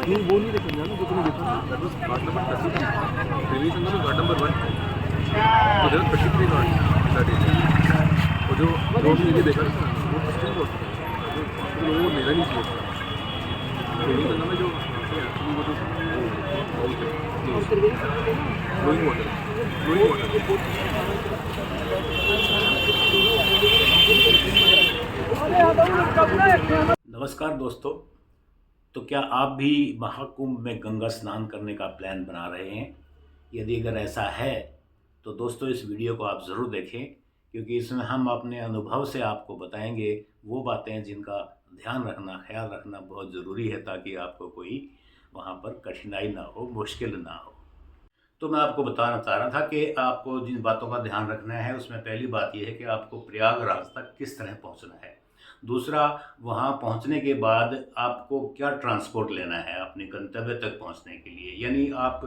तू वो नहीं देखा ना जो तूने देखा that was Ghat number 33 Triveni Sangam में घाट नंबर 1 तो देयर 33 घाट दैट एरिया और जो भी एरिया देखा ना वो स्टिल बहुत तो लोगों को लेना नहीं चाहिए त्रिवेणी संगम में जो एक्चुअली वो जो फ्लोइंग वाटर नमस्कार दोस्तों। तो क्या आप भी महाकुंभ में गंगा स्नान करने का प्लान बना रहे हैं? यदि अगर ऐसा है तो दोस्तों इस वीडियो को आप ज़रूर देखें, क्योंकि इसमें हम अपने अनुभव से आपको बताएंगे वो बातें जिनका ध्यान रखना, ख्याल रखना बहुत ज़रूरी है, ताकि आपको कोई वहाँ पर कठिनाई ना हो, मुश्किल ना हो। तो मैं आपको बताना चाह रहा था कि आपको जिन बातों का ध्यान रखना है, उसमें पहली बात यह है कि आपको प्रयागराज तक किस तरह पहुँचना है। दूसरा, वहाँ पहुँचने के बाद आपको क्या ट्रांसपोर्ट लेना है अपने गंतव्य तक पहुँचने के लिए। यानी आप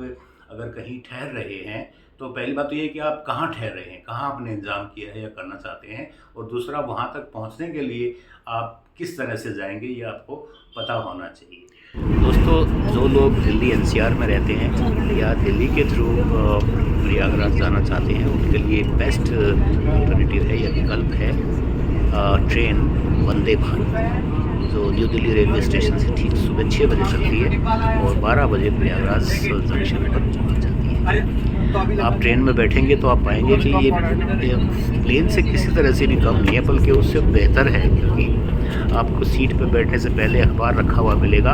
अगर कहीं ठहर रहे हैं तो पहली बात तो ये है कि आप कहाँ ठहर रहे हैं, कहाँ आपने इंतज़ाम किया है या करना चाहते हैं। और दूसरा, वहाँ तक पहुँचने के लिए आप किस तरह से जाएंगे ये आपको पता होना चाहिए। दोस्तों, जो लोग दिल्ली एनसीआर में रहते हैं या दिल्ली के थ्रू प्रयागराज जाना चाहते हैं, उनके लिए बेस्ट अल्टरनेटिव है या विकल्प है ट्रेन वंदे भारत, जो न्यू दिल्ली रेलवे स्टेशन से ठीक सुबह 6 बजे चलती है और 12 बजे प्रयागराज जंक्शन पर पहुंच जाती है। आप ट्रेन में बैठेंगे तो आप पाएंगे कि ये प्लेन से किसी तरह से भी कम नहीं है, बल्कि उससे बेहतर है, क्योंकि आपको सीट पर बैठने से पहले अखबार रखा हुआ मिलेगा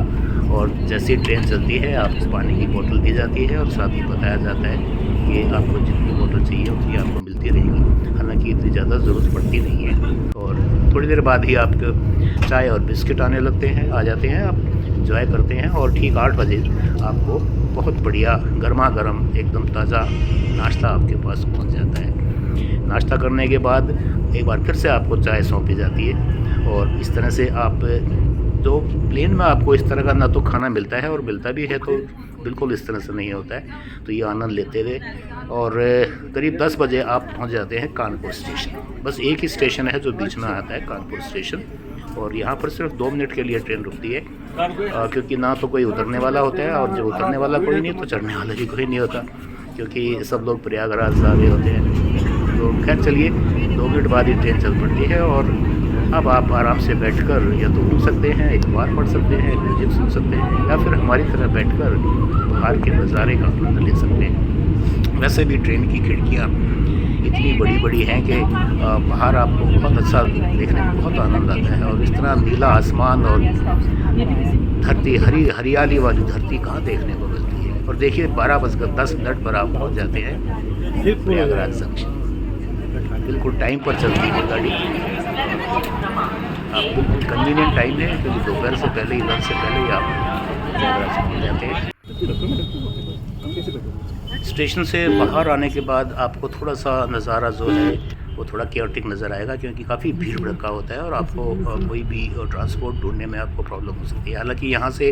और जैसे ट्रेन चलती है आपको पानी की बोतल दी जाती है और साथ ही बताया जाता है कि आपको जितनी बोतल चाहिए उतनी आपको मिलती रहेगी। हालांकि इतनी ज़्यादा ज़रूरत पड़ती नहीं है और थोड़ी देर बाद ही आपको चाय और बिस्किट आने लगते हैं, आ जाते हैं, आप इंजॉय करते हैं और ठीक 8 बजे आपको बहुत बढ़िया गर्मा गर्म एकदम ताज़ा नाश्ता आपके पास पहुंच जाता है। नाश्ता करने के बाद एक बार फिर से आपको चाय सौंपी जाती है और इस तरह से आप जो प्लेन में आपको इस तरह का ना तो खाना मिलता है और मिलता भी है तो बिल्कुल इस तरह से नहीं होता है, तो ये आनंद लेते हुए और करीब 10 बजे आप पहुंच जाते हैं कानपुर स्टेशन। बस एक ही स्टेशन है जो बीच में आता है, कानपुर स्टेशन, और यहाँ पर सिर्फ 2 मिनट के लिए ट्रेन रुकती है, क्योंकि ना तो कोई उतरने वाला होता है और जो उतरने वाला कोई नहीं तो चढ़ने वाला भी कोई नहीं होता, क्योंकि सब लोग प्रयागराज जा रहे होते हैं। तो खैर चलिए, 2 मिनट बाद ही ट्रेन चल पड़ती है और अब आप आराम से बैठकर या तो घूम सकते हैं, अखबार पढ़ सकते हैं, म्यूजिक सुन सकते हैं, या फिर हमारी तरह बैठकर बाहर के नज़ारे का आनंद ले सकते हैं। वैसे भी ट्रेन की खिड़कियाँ इतनी बड़ी बड़ी हैं कि बाहर आपको बहुत अच्छा देखने में बहुत आनंद आता है और इस तरह नीला आसमान और धरती, हरियाली वाली धरती कहाँ देखने को मिलती है। और देखिए 12:10 पर आप पहुँच जाते हैं प्रयागराज जंक्शन। बिल्कुल टाइम पर चलती है गाड़ी, आप बिल्कुल कन्वीनियंट टाइम है, क्योंकि दोपहर से पहले ही, लंच से पहले ही आप प्रयागराज पहुँच जाते हैं। स्टेशन से बाहर आने के बाद आपको थोड़ा सा नज़ारा जो है वो थोड़ा केयरटिक नज़र आएगा, क्योंकि काफ़ी भीड़ भड़का होता है और आपको कोई भी ट्रांसपोर्ट ढूंढने में आपको प्रॉब्लम हो सकती है। हालांकि यहाँ से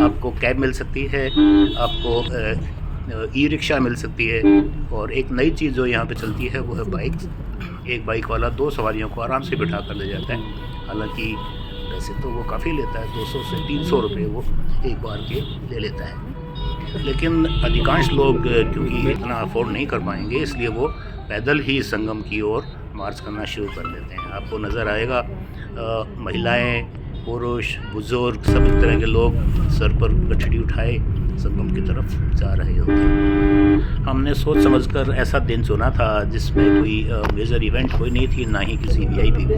आपको कैब मिल सकती है, आपको ई रिक्शा मिल सकती है, और एक नई चीज़ जो यहाँ पे चलती है वो है बाइक्स। एक बाइक वाला 2 सवारियों को आराम से बिठा कर ले जाता है। हालांकि वैसे तो वो काफ़ी लेता है, 200 से 300 रुपये वो एक बार के ले लेता है, लेकिन अधिकांश लोग क्योंकि इतना अफोर्ड नहीं कर पाएंगे, इसलिए वो पैदल ही संगम की ओर मार्च करना शुरू कर देते हैं। आपको नज़र आएगा महिलाएं, पुरुष, बुजुर्ग, सभी तरह के लोग सर पर गठड़ी उठाए संगम की तरफ जा रहे होते हैं। हमने सोच समझकर ऐसा दिन चुना था जिसमें कोई मेजर इवेंट कोई नहीं थी, ना ही किसी वीआईपी की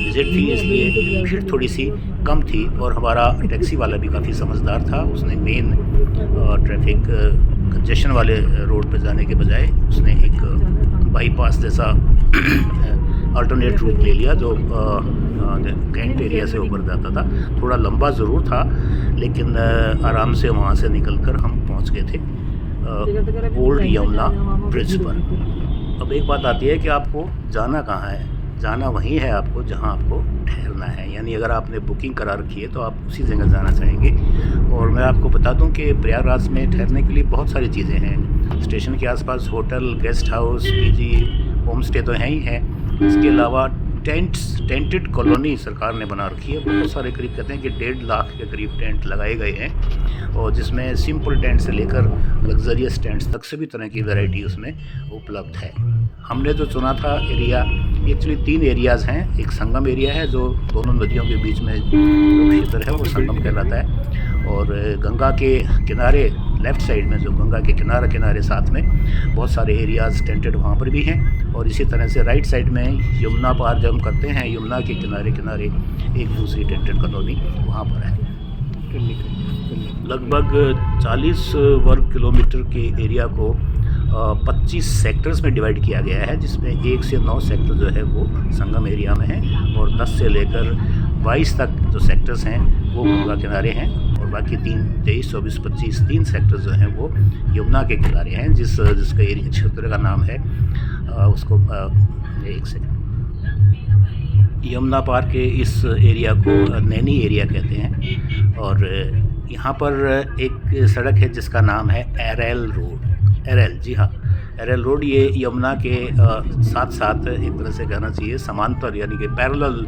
विज़िट थी, इसलिए भीड़ थोड़ी सी कम थी। और हमारा टैक्सी वाला भी काफ़ी समझदार था, उसने मेन ट्रैफिक कंजेशन वाले रोड पर जाने के बजाय उसने एक बाईपास जैसा अल्टरनेट रूट ले लिया, जो कैंट एरिया से ऊपर जाता था। थोड़ा लंबा ज़रूर था, लेकिन आराम से वहाँ से निकलकर हम पहुँच गए थे ओल्ड यमुना ब्रिज पर। अब एक बात आती है कि आपको जाना कहाँ है। जाना वहीं है आपको जहाँ आपको ठहरना है, यानी अगर आपने बुकिंग करा रखी है तो आप उसी जगह जाना चाहेंगे। और मैं आपको बता दूं कि प्रयागराज में ठहरने के लिए बहुत सारी चीज़ें हैं। स्टेशन के आसपास hotel, guest house, PG, home stay तो हैं ही हैं। इसके अलावा टेंटेड कॉलोनी सरकार ने बना रखी है। बहुत सारे करीब कहते हैं कि 1.5 लाख के करीब टेंट लगाए गए हैं, और जिसमें सिंपल टेंट से लेकर लग्जरियस टेंट्स तक सभी तरह की वैरायटी उसमें उपलब्ध है। हमने जो चुना था एरिया, एक्चुअली 3 एरियाज़ हैं। एक संगम एरिया है जो दोनों नदियों के बीच में जो क्षेत्र है वो संगम कहलाता है, और गंगा के किनारे लेफ़्ट साइड में जो गंगा के किनारे साथ में बहुत सारे एरियाज़ टेंटेड वहाँ पर भी हैं, और इसी तरह से राइट साइड में यमुना पार जब हम करते हैं, यमुना के किनारे एक दूसरी टेंटेड कॉलोनी वहाँ पर है। लगभग 40 वर्ग किलोमीटर के एरिया को 25 सेक्टर्स में डिवाइड किया गया है, जिसमें 1 से 9 सेक्टर जो है वो संगम एरिया में हैं, और 10 से लेकर 22 तक जो सेक्टर्स हैं वो गंगा किनारे हैं, और बाकी 23, 24, 25 3 सेक्टर जो हैं वो यमुना के किनारे हैं, जिसका एरिया क्षेत्र का नाम है उसको एक सेकंड, यमुना पार के इस एरिया को नैनी एरिया कहते हैं। और यहाँ पर एक सड़क है जिसका नाम है एरेल रोड। एरेल, जी हाँ, एरेल रोड ये यमुना के साथ साथ एक तरह से कहना चाहिए समांतर, यानी कि पैरेलल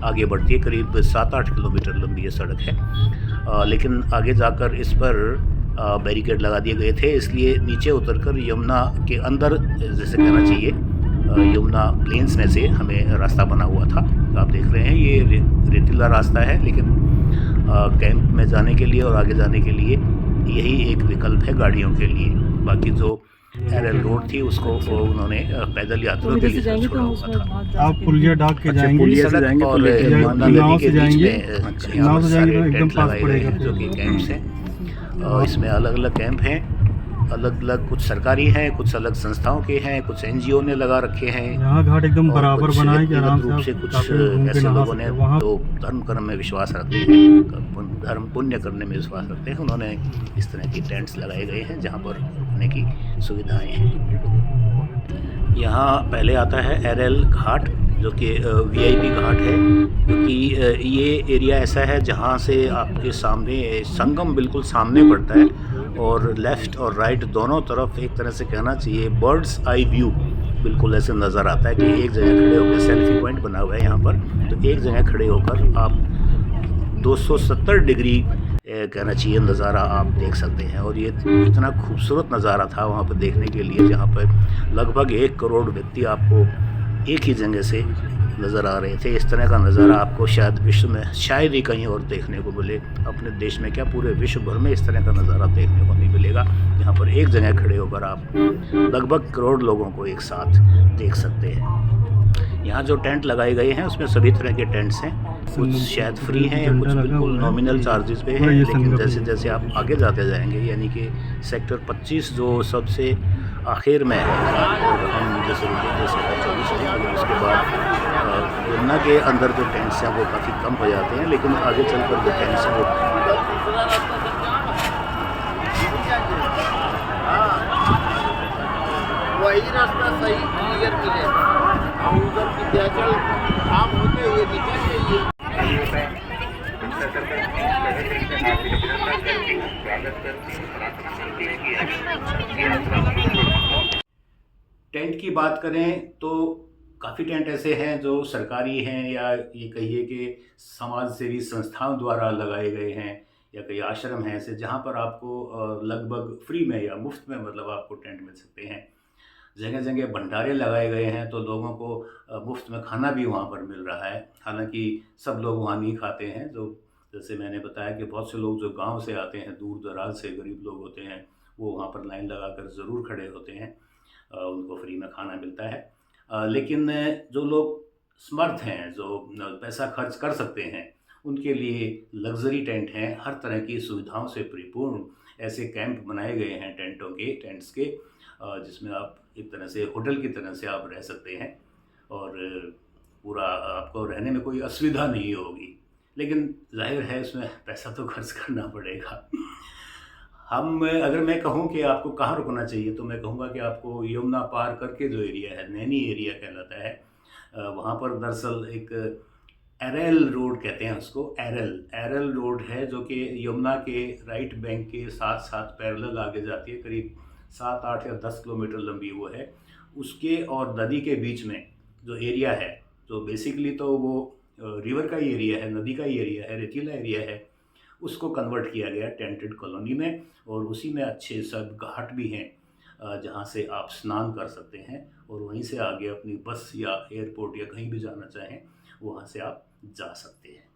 आगे बढ़ती है। करीब 7-8 किलोमीटर लंबी ये सड़क है, लेकिन आगे जाकर इस पर बैरिकेड लगा दिए गए थे, इसलिए नीचे उतरकर यमुना के अंदर, जैसे कहना चाहिए यमुना प्लेन्स में से हमें रास्ता बना हुआ था। तो आप देख रहे हैं ये रेतीला रास्ता है, लेकिन कैंप में जाने के लिए और आगे जाने के लिए यही एक विकल्प है गाड़ियों के लिए। बाकी जो एरेल रोड थी उसको उन्होंने पैदल यात्रियों के लिए छोड़ा हुआ था। आप पुलिया डाक के जाएंगे, पुलिया से जाएंगे और मांदा नदी के बीच में यहाँ पर सारे टेंट लगाए गए हैं जो कि कैंप्स हैं। इसमें अलग अलग कैंप हैं, अलग अलग, कुछ सरकारी हैं, कुछ अलग संस्थाओं के हैं, कुछ एनजीओ ने लगा रखे हैं। यहाँ घाट एकदम बराबर बनाए कि आराम रूप से कुछ ऐसे लोगों ने जो धर्म कर्म में विश्वास रखते हैं, धर्म पुण्य करने में विश्वास रखते हैं, उन्होंने इस तरह की टेंट्स लगाए गए हैं जहाँ पर रुकने की सुविधाएं हैं। यहाँ पहले आता है एरेल घाट, जो कि वीआईपी घाट है, क्योंकि ये एरिया ऐसा है जहाँ से आपके सामने संगम बिल्कुल सामने पड़ता है, और लेफ़्ट और राइट दोनों तरफ एक तरह से कहना चाहिए बर्ड्स आई व्यू बिल्कुल ऐसे नज़र आता है कि एक जगह खड़े होकर, सेल्फी पॉइंट बना हुआ है यहाँ पर, तो एक जगह खड़े होकर आप 270 डिग्री कहना चाहिए नज़ारा आप देख सकते हैं। और ये इतना खूबसूरत नज़ारा था वहाँ पर देखने के लिए, जहाँ पर लगभग 1 करोड़ व्यक्ति आपको एक ही जगह से नज़र आ रहे थे। इस तरह का नज़ारा आपको शायद विश्व में शायद ही कहीं और देखने को मिले, अपने देश में क्या पूरे विश्व भर में इस तरह का नज़ारा देखने को नहीं मिलेगा। यहाँ पर एक जगह खड़े होकर आप लगभग करोड़ लोगों को एक साथ देख सकते हैं। यहाँ जो टेंट लगाए गए हैं उसमें सभी तरह के टेंट्स हैं, कुछ शायद फ्री हैं या कुछ बिल्कुल नॉमिनल चार्जेस पे हैं, लेकिन जैसे जैसे आप आगे जाते जाएंगे, यानी कि सेक्टर 25 जो सबसे आखिर में है, और हम जैसे रुकेंगे सेक्टर 24 में, और उसके बाद यमुना के अंदर जो टेंट्स हैं वो काफ़ी कम हो जाते हैं, लेकिन आगे चलकर जो टेंट्स हैं वो वही रास्ता सही क्लियर मिलेगा। हम उधर विद्याचल काम होते हुए निकल टेंट की बात करें तो काफ़ी टेंट ऐसे हैं जो सरकारी हैं, या ये कहिए कि समाज सेवी संस्थाओं द्वारा लगाए गए हैं, या कई आश्रम हैं ऐसे जहाँ पर आपको लगभग फ्री में या मुफ्त में मतलब आपको टेंट मिल सकते हैं। जगह जगह भंडारे लगाए गए हैं, तो लोगों को मुफ्त में खाना भी वहाँ पर मिल रहा है। हालांकि सब लोग वहाँ नहीं खाते हैं, जो जैसे मैंने बताया कि बहुत से लोग जो गांव से आते हैं, दूर दराज से गरीब लोग होते हैं, वो वहाँ पर लाइन लगाकर ज़रूर खड़े होते हैं, उनको फ्री में खाना मिलता है। लेकिन जो लोग समर्थ हैं, जो पैसा खर्च कर सकते हैं, उनके लिए लग्जरी टेंट हैं, हर तरह की सुविधाओं से परिपूर्ण ऐसे कैंप बनाए गए हैं टेंट्स के, जिसमें आप एक तरह से होटल की तरह से आप रह सकते हैं, और पूरा आपको रहने में कोई असुविधा नहीं होगी। लेकिन जाहिर है इसमें पैसा तो खर्च करना पड़ेगा। अगर मैं कहूँ कि आपको कहाँ रुकना चाहिए, तो मैं कहूँगा कि आपको यमुना पार करके जो एरिया है, नैनी एरिया कहलाता है, वहाँ पर दरअसल एक एरेल रोड कहते हैं उसको, एरेल रोड है, जो कि यमुना के राइट बैंक के साथ साथ पैरेलल आगे जाती है, करीब 7, 8 या 10 किलोमीटर लंबी वो है। उसके और नदी के बीच में जो एरिया है, तो बेसिकली तो वो रिवर का ही एरिया है, नदी का ही एरिया है, रेतीला एरिया है, उसको कन्वर्ट किया गया टेंटेड कॉलोनी में। और उसी में अच्छे सब घाट भी हैं जहाँ से आप स्नान कर सकते हैं, और वहीं से आगे अपनी बस या एयरपोर्ट या कहीं भी जाना चाहें वहाँ से आप जा सकते हैं।